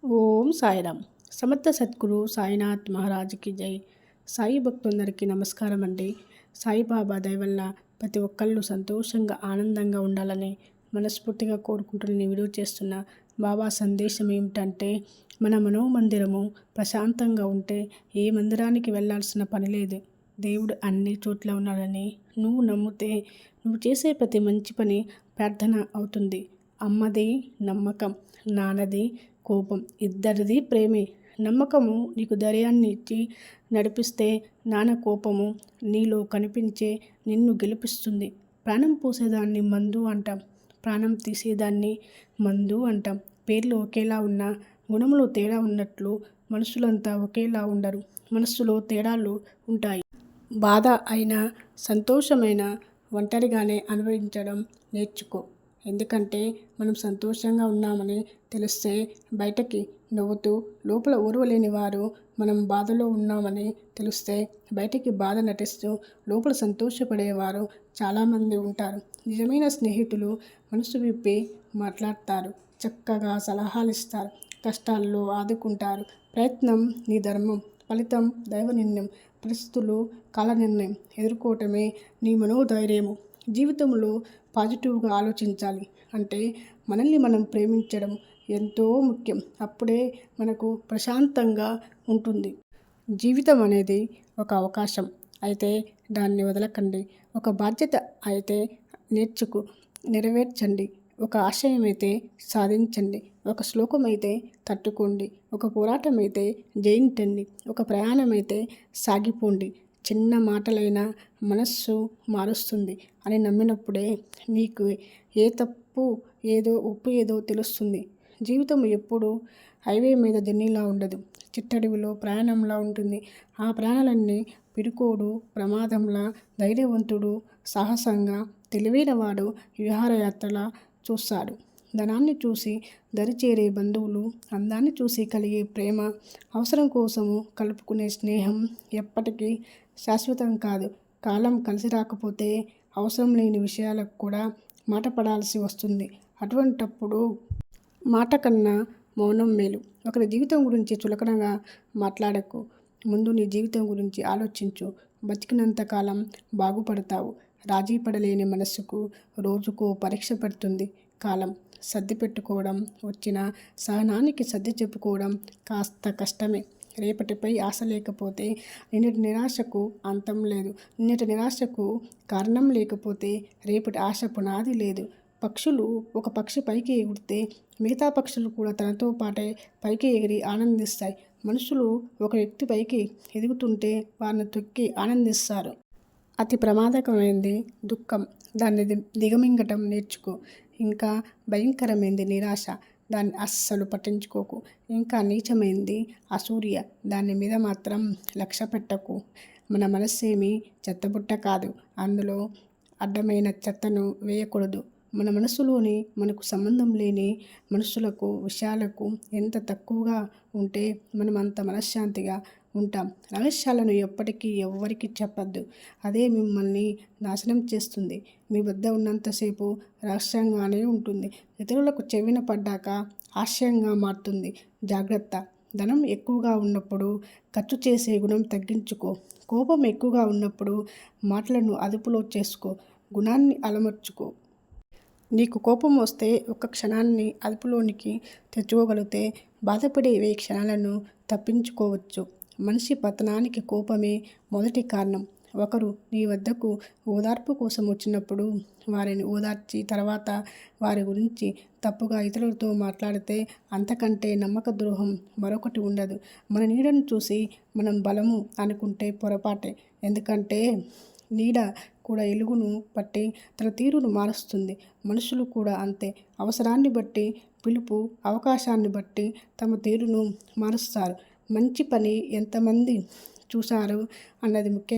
ఓం సాయిరామ్. సమర్థ సద్గురు సాయినాథ్ మహారాజ్కి జై. సాయి భక్తులందరికీ నమస్కారం అండి. సాయిబాబా దయ వల్ల ప్రతి ఒక్కళ్ళు సంతోషంగా ఆనందంగా ఉండాలని మనస్ఫూర్తిగా కోరుకుంటున్న ఈ వీడియో చేస్తున్న బాబా సందేశం ఏమిటంటే, మన మనోమందిరము ప్రశాంతంగా ఉంటే ఏ మందిరానికి వెళ్ళాల్సిన పని లేదు. దేవుడు అన్ని చోట్ల ఉన్నాడని నువ్వు నమ్మితే నువ్వు చేసే ప్రతి మంచి పని ప్రార్థన అవుతుంది. అమ్మది నమ్మకం, నాన్నది కోపం, ఇద్దరిది ప్రేమే. నమ్మకము నీకు ధైర్యాన్ని ఇచ్చి నడిపిస్తే, నాన్న కోపము నీలో కనిపించే నిన్ను గెలిపిస్తుంది. ప్రాణం పోసేదాన్ని మందు అంటాం, ప్రాణం తీసేదాన్ని మందు అంటాం. పేర్లు ఒకేలా ఉన్నా గుణంలో తేడా ఉన్నట్లు మనుషులంతా ఒకేలా ఉండరు. మనస్సులో తేడాలు ఉంటాయి. బాధ అయినా సంతోషమైన ఒంటరిగానే అనుభవించడం నేర్చుకో. ఎందుకంటే మనం సంతోషంగా ఉన్నామని తెలిస్తే బయటకి నవ్వుతూ, లోపల ఓర్వలేని వారు మనం బాధలో ఉన్నామని తెలిస్తే బయటికి బాధ నటిస్తూ లోపల సంతోషపడేవారు చాలామంది ఉంటారు. నిజమైన స్నేహితులు మనసు విప్పి మాట్లాడతారు, చక్కగా సలహాలు ఇస్తారు, కష్టాల్లో ఆదుకుంటారు. ప్రయత్నం నీ ధర్మం, ఫలితం దైవ నిర్ణయం. పరిస్థితులు కాల నిర్ణయం ఎదుర్కోవటమే నీ మనోధైర్యము. జీవితంలో పాజిటివ్గా ఆలోచించాలి అంటే మనల్ని మనం ప్రేమించడం ఎంతో ముఖ్యం. అప్పుడే మనకు ప్రశాంతంగా ఉంటుంది. జీవితం అనేది ఒక అవకాశం అయితే దాన్ని వదలకండి. ఒక బాధ్యత అయితే నెరవేర్చండి. ఒక ఆశయం అయితే సాధించండి. ఒక శ్లోకం అయితే తట్టుకోండి. ఒక పోరాటం అయితే జయించండి. ఒక ప్రయాణం అయితే సాగిపోండి. చిన్న మాటలైనా మనస్సు మారుస్తుంది అని నమ్మినప్పుడే నీకు ఏ తప్పు ఏదో ఒప్పు ఏదో తెలుస్తుంది. జీవితం ఎప్పుడు హైవే మీద జర్నీలా ఉండదు, చిట్టడవిలో ప్రయాణంలా ఉంటుంది. ఆ ప్రయాణాలన్నీ పిడుకోడు ప్రమాదంలా, ధైర్యవంతుడు సాహసంగా, తెలివైనవాడు విహారయాత్రలా చూస్తాడు. ధనాన్ని చూసి దరిచేరే బంధువులు, అందాన్ని చూసి కలిగే ప్రేమ, అవసరం కోసము కలుపుకునే స్నేహం ఎప్పటికీ శాశ్వతం కాదు. కాలం కలిసి రాకపోతే అవసరం లేని విషయాలకు కూడా మాట పడాల్సి వస్తుంది. అటువంటప్పుడు మాట కన్నా మౌనం మేలు. ఒకరి జీవితం గురించి చులకనగా మాట్లాడకు. ముందు నీ జీవితం గురించి ఆలోచించు. బతికినంత కాలం బాగుపడతావు. రాజీ పడలేని మనస్సుకు రోజుకో పరీక్ష పెడుతుంది కాలం. సర్ది పెట్టుకోవడం వచ్చిన సహనానికి సర్ది చెప్పుకోవడం కాస్త కష్టమే. రేపటిపై ఆశ లేకపోతే నిన్నటి నిరాశకు అంతం లేదు. నిన్నటి నిరాశకు కారణం లేకపోతే రేపటి ఆశ పునాది లేదు. పక్షులు ఒక పక్షి పైకి ఎగిరితే మిగతా పక్షులు కూడా తనతో పాటే పైకి ఎగిరి ఆనందిస్తాయి. మనుషులు ఒక వ్యక్తి పైకి ఎదుగుతుంటే వారిని తొక్కి ఆనందిస్తారు. అతి ప్రమాదకమైంది దుఃఖం, దాన్ని దిగమింగటం నేర్చుకో. ఇంకా భయంకరమైంది నిరాశ, దాన్ని అస్సలు పట్టించుకోకు. ఇంకా నీచమైంది అసూయ, దాని మీద మాత్రం లక్ష్య పెట్టకు. మన మనస్సేమి చెత్తబుట్ట కాదు, అందులో అడ్డమైన చెత్తను వేయకూడదు. మన మనసులోని మనకు సంబంధం లేని మనుషులకు, విషయాలకు ఎంత తక్కువగా ఉంటే మనం అంత మనశ్శాంతిగా ఉంటాం. రహస్యాలను ఎప్పటికీ ఎవ్వరికి చెప్పద్దు, అదే మిమ్మల్ని నాశనం చేస్తుంది. మీ వద్ద ఉన్నంతసేపు రహస్యంగానే ఉంటుంది, ఇతరులకు చెవిన పడ్డాక హాస్యంగా మారుతుంది. జాగ్రత్త. ధనం ఎక్కువగా ఉన్నప్పుడు ఖర్చు చేసే గుణం తగ్గించుకో. కోపం ఎక్కువగా ఉన్నప్పుడు మాటలను అదుపులో చేసుకో. గుణాన్ని అలమర్చుకో. నీకు కోపం వస్తే ఒక్క క్షణాన్ని అదుపులోనికి తెచ్చుకోగలిగితే బాధపడే 1000 క్షణాలను తప్పించుకోవచ్చు. మనిషి పతనానికి కోపమే మొదటి కారణం. ఒకరు నీ వద్దకు ఓదార్పు కోసం వచ్చినప్పుడు వారిని ఓదార్చి తర్వాత వారి గురించి తప్పుగా ఇతరులతో మాట్లాడితే అంతకంటే నమ్మక ద్రోహం మరొకటి ఉండదు. మన నీడను చూసి మనం బలము అనుకుంటే పొరపాటే. ఎందుకంటే నీడ కూడా ఎలుగును బట్టి తన తీరును మారుస్తుంది. మనుషులు కూడా అంతే. అవసరాన్ని బట్టి, పిలుపు అవకాశాన్ని బట్టి తమ తీరును మారుస్తారు. మంచి పని ఎంతమంది చూశారు అన్నది ముఖ్యం.